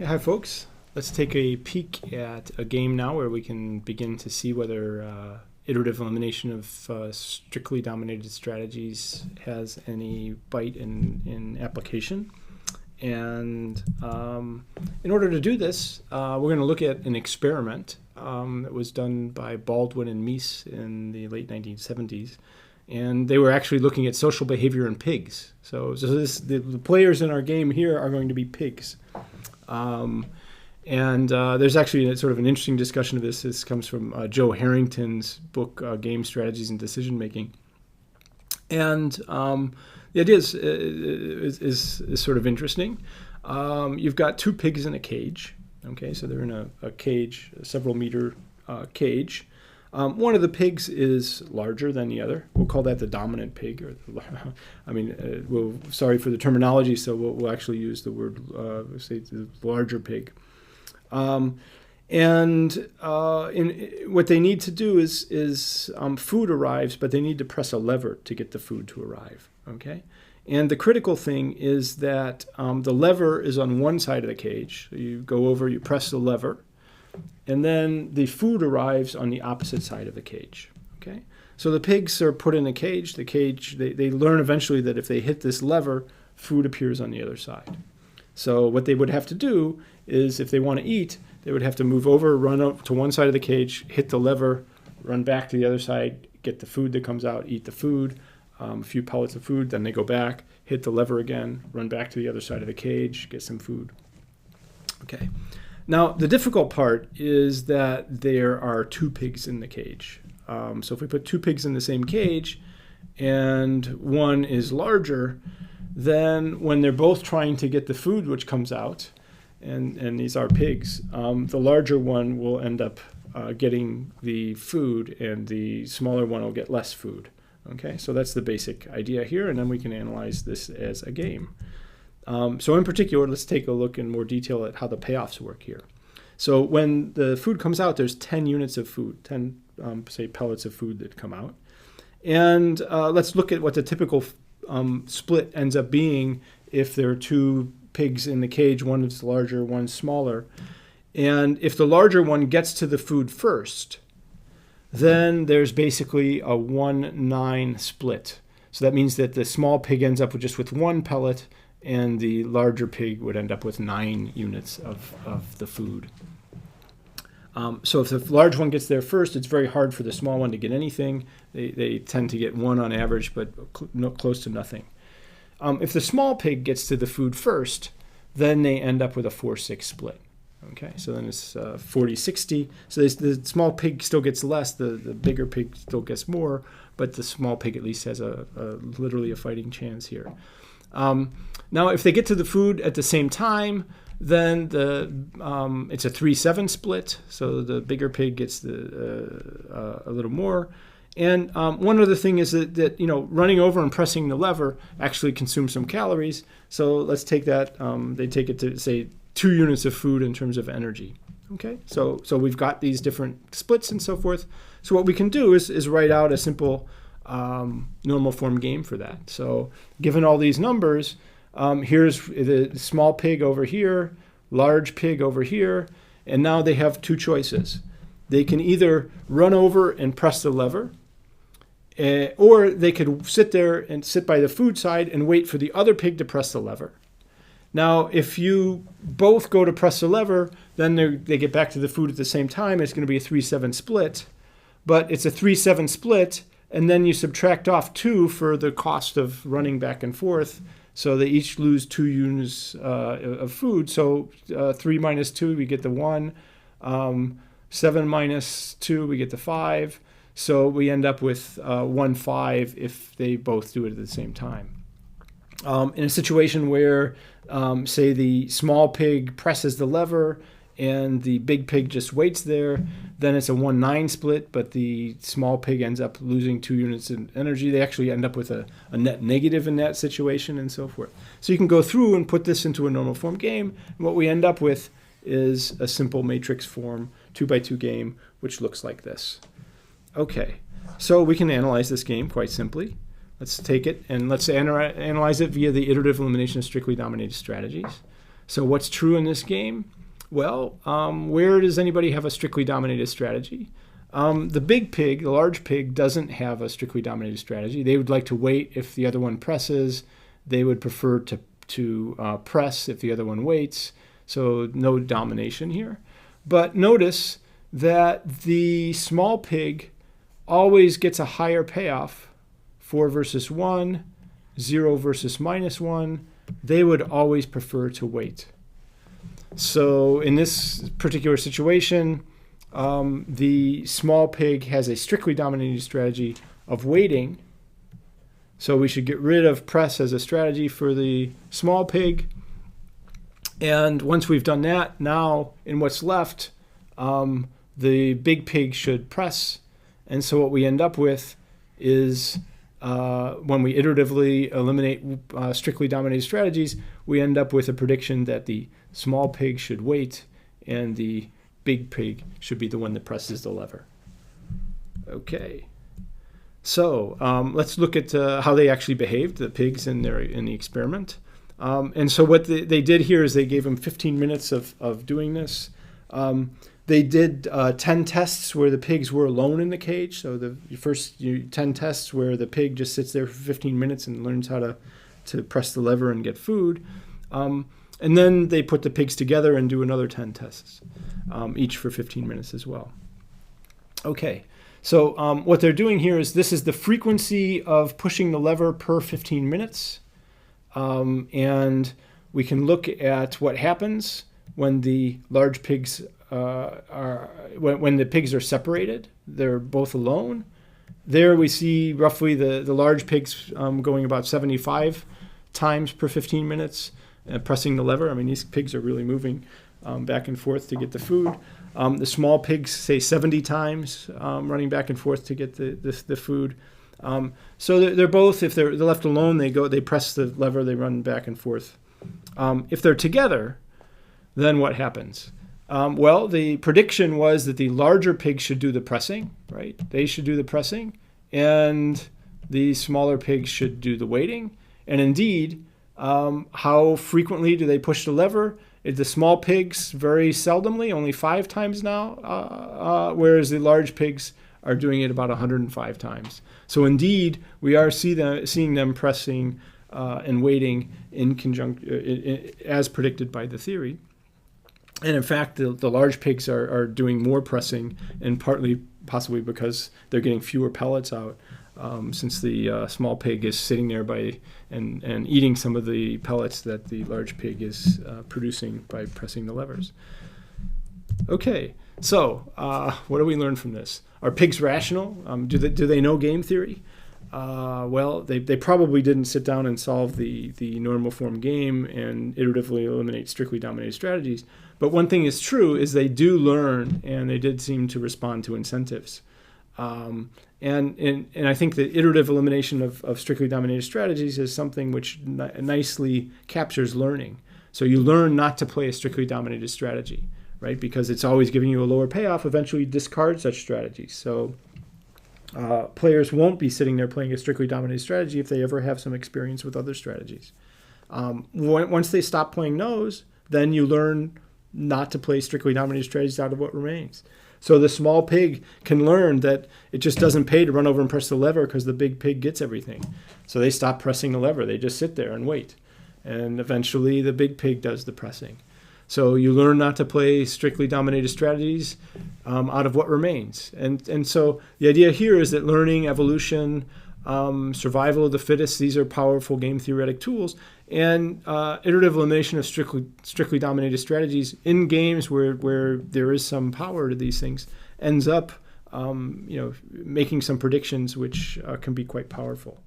Yeah, hi folks. Let's take a peek at a game now where we can begin to see whether iterative elimination of strictly dominated strategies has any bite in application. And in order to do this, we're going to look at an experiment that was done by Baldwin and Meese in the late 1970s. And they were actually looking at social behavior in pigs. So the players in our game here are going to be pigs. There's actually sort of an interesting discussion of this. This comes from Joe Harrington's book, Game Strategies and Decision Making. And the idea is sort of interesting. You've got two pigs in a cage. Okay, so they're in a cage, a several meter cage. One of the pigs is larger than the other. We'll call that the dominant pig. Sorry for the terminology, so we'll actually use the word, say, the larger pig. What they need to do is food arrives, but they need to press a lever to get the food to arrive. Okay, and the critical thing is that the lever is on one side of the cage. So you go over, you press the lever, and then the food arrives on the opposite side of the cage. Okay, so the pigs are put in a cage. The cage, they learn eventually that if they hit this lever, food appears on the other side. So what they would have to do is, if they want to eat, they would have to move over, run up to one side of the cage, hit the lever, run back to the other side, get the food that comes out, eat the food, a few pellets of food, then they go back, hit the lever again, run back to the other side of the cage, get some food. Okay. Now, the difficult part is that there are two pigs in the cage. So if we put two pigs in the same cage and one is larger, then when they're both trying to get the food which comes out, and these are pigs, the larger one will end up getting the food and the smaller one will get less food. Okay, so that's the basic idea here, and then we can analyze this as a game. So in particular, let's take a look in more detail at how the payoffs work here. So when the food comes out, there's 10 units of food, 10, say, pellets of food that come out. And let's look at what the typical split ends up being if there are two pigs in the cage, one is larger, one smaller. And if the larger one gets to the food first, then there's basically a 1-9 split. So that means that the small pig ends up with one pellet, and the larger pig would end up with 9 units of the food. So if the large one gets there first, it's very hard for the small one to get anything. They tend to get 1 on average, but close to nothing. If the small pig gets to the food first, then they end up with a 4-6 split. Okay, so then it's 40-60. So the small pig still gets less, the bigger pig still gets more, but the small pig at least has literally a fighting chance here. Now, if they get to the food at the same time, then it's a 3-7 split. So the bigger pig gets a little more. And one other thing is that running over and pressing the lever actually consumes some calories. So let's take that. They take it to, say, 2 units of food in terms of energy. Okay, so we've got these different splits and so forth. So what we can do is write out a simple normal form game for that. So given all these numbers, here's the small pig over here, large pig over here, and now they have two choices. They can either run over and press the lever, or they could sit there and sit by the food side and wait for the other pig to press the lever. Now, if you both go to press the lever, then they get back to the food at the same time. It's going to be a 3-7 split, but it's a 3-7 split, and then you subtract off 2 for the cost of running back and forth. So they each lose 2 units of food. So 3 minus 2, we get the 1. 7 minus 2, we get the 5. So we end up with 1-5 if they both do it at the same time. In a situation where, say, the small pig presses the lever and the big pig just waits there, then it's a 1-9 split, but the small pig ends up losing 2 units in energy. They actually end up with a net negative in that situation and so forth. So you can go through and put this into a normal form game. And what we end up with is a simple matrix form 2x2 game, which looks like this. Okay, so we can analyze this game quite simply. Let's take it and let's analyze it via the iterative elimination of strictly dominated strategies. So what's true in this game? Well, where does anybody have a strictly dominated strategy? The big pig, the large pig, doesn't have a strictly dominated strategy. They would like to wait if the other one presses. They would prefer to press if the other one waits. So no domination here. But notice that the small pig always gets a higher payoff. 4 versus 1, 0 versus -1. They would always prefer to wait. So in this particular situation, the small pig has a strictly dominated strategy of waiting. So we should get rid of press as a strategy for the small pig. And once we've done that, now in what's left, the big pig should press. And so what we end up with is when we iteratively eliminate strictly dominated strategies, we end up with a prediction that the small pig should wait and the big pig should be the one that presses the lever. Okay. So let's look at how they actually behaved, the pigs in the experiment. And so what they did here is they gave them 15 minutes of doing this. They did 10 tests where the pigs were alone in the cage. So the first 10 tests where the pig just sits there for 15 minutes and learns how to press the lever and get food. And then they put the pigs together and do another 10 tests, each for 15 minutes as well. Okay, so what they're doing here is this is the frequency of pushing the lever per 15 minutes. And we can look at what happens when the large pigs when the pigs are separated. They're both alone. There we see roughly the large pigs going about 75 times per 15 minutes, pressing the lever. I mean, these pigs are really moving back and forth to get the food. The small pigs, say 70 times, running back and forth to get the food. So they're both, if they're left alone, they press the lever, they run back and forth. If they're together, then what happens? Well, the prediction was that the larger pigs should do the pressing, right? They should do the pressing, and the smaller pigs should do the waiting. And indeed, how frequently do they push the lever? The small pigs, very seldomly, only 5 times now, whereas the large pigs are doing it about 105 times. So indeed, we are seeing them pressing and waiting in conjunction, as predicted by the theory. And in fact, the large pigs are doing more pressing, and possibly because they're getting fewer pellets out, since the small pig is sitting there and eating some of the pellets that the large pig is producing by pressing the levers. Okay, so what do we learn from this? Are pigs rational? Do they know game theory? Well, they probably didn't sit down and solve the normal form game and iteratively eliminate strictly dominated strategies. But one thing is true is they do learn, and they did seem to respond to incentives. And I think the iterative elimination of strictly dominated strategies is something which nicely captures learning. So you learn not to play a strictly dominated strategy, right? Because it's always giving you a lower payoff. Eventually, you discard such strategies. So players won't be sitting there playing a strictly dominated strategy if they ever have some experience with other strategies. Once they stop playing those, then you learn not to play strictly dominated strategies out of what remains. So the small pig can learn that it just doesn't pay to run over and press the lever because the big pig gets everything. So they stop pressing the lever. They just sit there and wait. And eventually the big pig does the pressing. So you learn not to play strictly dominated strategies out of what remains. And so the idea here is that learning, evolution, survival of the fittest, these are powerful game theoretic tools. And iterative elimination of strictly dominated strategies in games where there is some power to these things ends up making some predictions which can be quite powerful.